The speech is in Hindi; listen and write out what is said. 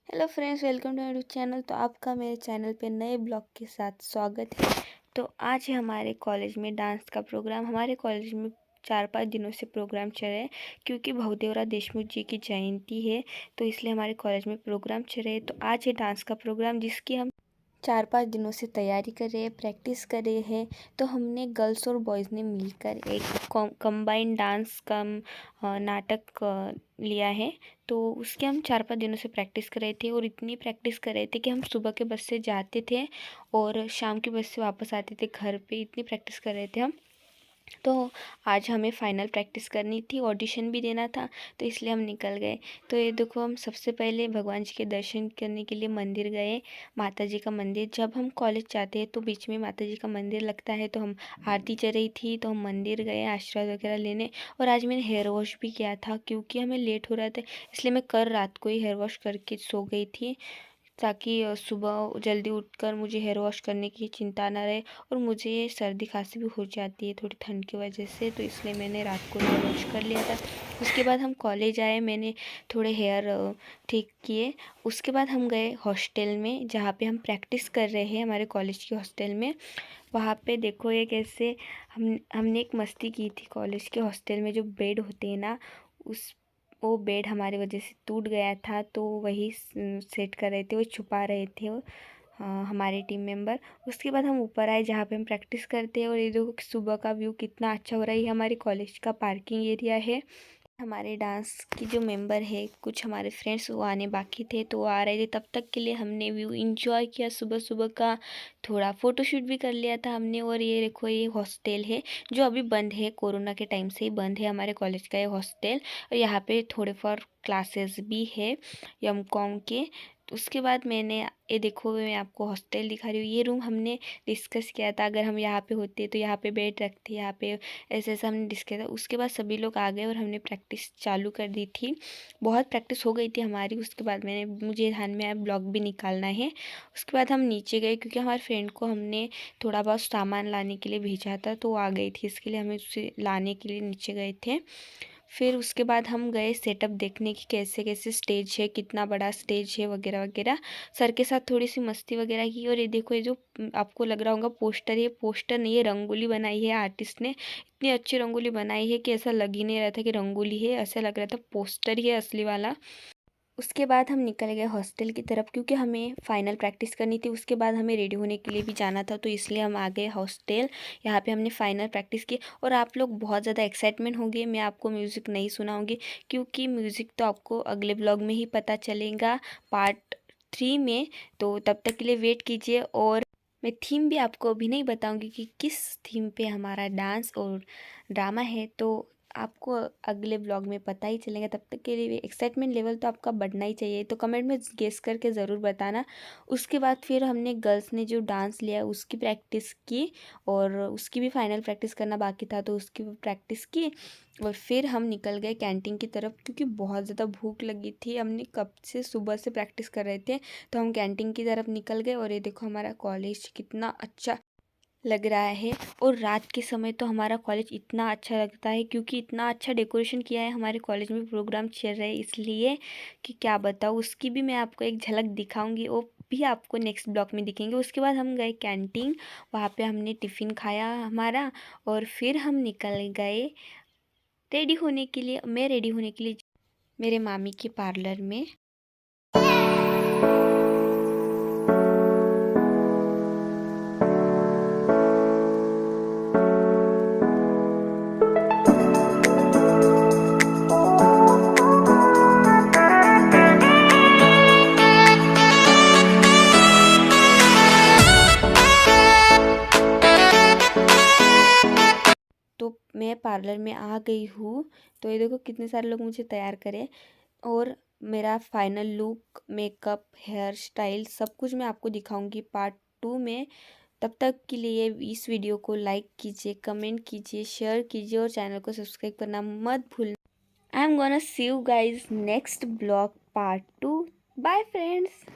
Hello friends, welcome to my channel. तो आपका मेरे चैनल पे नए ब्लॉग के साथ स्वागत है। तो आज है हमारे कॉलेज में डांस का प्रोग्राम। हमारे कॉलेज में 4-5 दिनों से प्रोग्राम चल रहे हैं क्योंकि भवदेवराव देशमुख जी की जयंती है, तो इसलिए हमारे कॉलेज में प्रोग्राम चल रहे हैं। तो आज है डांस का प्रोग्राम जिसकी हम 4-5 दिनों से तैयारी कर रहे हैं, प्रैक्टिस कर रहे हैं। तो हमने गर्ल्स और बॉयज़ ने मिलकर एक कंबाइंड डांस कम नाटक लिया है। तो उसके हम 4-5 दिनों से प्रैक्टिस कर रहे थे और इतनी प्रैक्टिस कर रहे थे कि हम सुबह के बस से जाते थे और शाम की बस से वापस आते थे घर पे। इतनी प्रैक्टिस कर रहे थे हम। तो आज हमें फ़ाइनल प्रैक्टिस करनी थी, ऑडिशन भी देना था, तो इसलिए हम निकल गए। तो ये देखो, हम सबसे पहले भगवान जी के दर्शन करने के लिए मंदिर गए, माता जी का मंदिर। जब हम कॉलेज जाते हैं तो बीच में माता जी का मंदिर लगता है, तो हम आरती चल रही थी तो हम मंदिर गए आशीर्वाद वगैरह लेने। और आज मैंने हेयर वॉश भी किया था क्योंकि हमें लेट हो रहा था, इसलिए मैं कल रात को ही हेयर वॉश करके सो गई थी ताकि सुबह जल्दी उठकर मुझे हेयर वॉश करने की चिंता ना रहे। और मुझे सर्दी खांसी भी हो जाती है थोड़ी ठंड की वजह से, तो इसलिए मैंने रात को हेयर वॉश कर लिया था। उसके बाद हम कॉलेज आए, मैंने थोड़े हेयर ठीक किए। उसके बाद हम गए हॉस्टल में जहाँ पे हम प्रैक्टिस कर रहे हैं, हमारे कॉलेज के हॉस्टल में। वहाँ पे देखो ये कैसे हमने एक मस्ती की थी। कॉलेज के हॉस्टल में जो बेड होते हैं ना, उस वो बेड हमारी वजह से टूट गया था, तो वही सेट कर रहे थे, वो छुपा रहे थे वो हमारे टीम मेंबर। उसके बाद हम ऊपर आए जहाँ पे हम प्रैक्टिस करते हैं और ये देखो सुबह का व्यू कितना अच्छा हो रहा है। ये हमारे कॉलेज का पार्किंग एरिया है। हमारे डांस की जो मेंबर है, कुछ हमारे फ्रेंड्स वो आने बाकी थे, तो वो आ रहे थे। तब तक के लिए हमने व्यू इंजॉय किया सुबह सुबह का। थोड़ा फ़ोटोशूट भी कर लिया था हमने। और ये देखो, ये हॉस्टल है जो अभी बंद है, कोरोना के टाइम से ही बंद है हमारे कॉलेज का ये हॉस्टल। और यहाँ पे थोड़े फॉर क्लासेस भी है एमकॉम के। तो उसके बाद मैंने ये देखो, मैं आपको हॉस्टल दिखा रही हूँ। ये रूम हमने डिस्कस किया था, अगर हम यहाँ पे होते तो यहाँ पे बेड रखते, यहाँ पे ऐसे ऐसा हमने डिस्कस किया था। उसके बाद सभी लोग आ गए और हमने प्रैक्टिस चालू कर दी थी। बहुत प्रैक्टिस हो गई थी हमारी। उसके बाद मुझे ध्यान में आया ब्लॉग भी निकालना है। उसके बाद हम नीचे गए क्योंकि हमारे फ्रेंड को हमने थोड़ा बहुत सामान लाने के लिए भेजा था, तो वो आ गई थी, इसके लिए हमें उसे लाने के लिए नीचे गए थे। फिर उसके बाद हम गए सेटअप देखने की, कैसे कैसे स्टेज है, कितना बड़ा स्टेज है वगैरह वगैरह। सर के साथ थोड़ी सी मस्ती वगैरह की। और ये देखो, ये जो आपको लग रहा होगा पोस्टर, ये पोस्टर नहीं है, रंगोली बनाई है आर्टिस्ट ने। इतनी अच्छी रंगोली बनाई है कि ऐसा लग ही नहीं रहा था कि रंगोली है, ऐसा लग रहा था पोस्टर ही है असली वाला। उसके बाद हम निकल गए हॉस्टल की तरफ क्योंकि हमें फ़ाइनल प्रैक्टिस करनी थी। उसके बाद हमें रेडी होने के लिए भी जाना था, तो इसलिए हम आ गए हॉस्टल। यहाँ पे हमने फ़ाइनल प्रैक्टिस की और आप लोग बहुत ज़्यादा एक्साइटमेंट होंगे। मैं आपको म्यूज़िक नहीं सुनाऊंगी क्योंकि म्यूज़िक तो आपको अगले ब्लॉग में ही पता चलेगा, पार्ट 3 में। तो तब तक के लिए वेट कीजिए। और मैं थीम भी आपको अभी नहीं बताऊंगी कि किस थीम पे हमारा डांस और ड्रामा है, तो आपको अगले ब्लॉग में पता ही चलेगा। तब तक के लिए एक्साइटमेंट लेवल तो आपका बढ़ना ही चाहिए, तो कमेंट में गेस करके ज़रूर बताना। उसके बाद फिर हमने गर्ल्स ने जो डांस लिया उसकी प्रैक्टिस की और उसकी भी फाइनल प्रैक्टिस करना बाकी था, तो उसकी भी प्रैक्टिस की। और फिर हम निकल गए कैंटीन की तरफ क्योंकि बहुत ज़्यादा भूख लगी थी। हमने कब से सुबह से प्रैक्टिस कर रहे थे, तो हम कैंटीन की तरफ निकल गए। और ये देखो, हमारा कॉलेज कितना अच्छा लग रहा है। और रात के समय तो हमारा कॉलेज इतना अच्छा लगता है क्योंकि इतना अच्छा डेकोरेशन किया है हमारे कॉलेज में। प्रोग्राम चल रहे हैं इसलिए कि क्या बताऊँ, उसकी भी मैं आपको एक झलक दिखाऊंगी, वो भी आपको नेक्स्ट ब्लॉग में दिखेंगे। उसके बाद हम गए कैंटीन, वहाँ पे हमने टिफ़िन खाया हमारा। और फिर हम निकल गए रेडी होने के लिए। मैं रेडी होने के लिए मेरे मामी के पार्लर में। तो मैं पार्लर में आ गई हूँ। तो ये देखो कितने सारे लोग मुझे तैयार करें। और मेरा final look, makeup, hair style सब कुछ मैं आपको दिखाऊंगी पार्ट 2 में। तब तक के लिए इस वीडियो को लाइक कीजिए, कमेंट कीजिए, शेयर कीजिए और चैनल को सब्सक्राइब करना मत भूलना। I am gonna see you guys next blog part 2। Bye friends.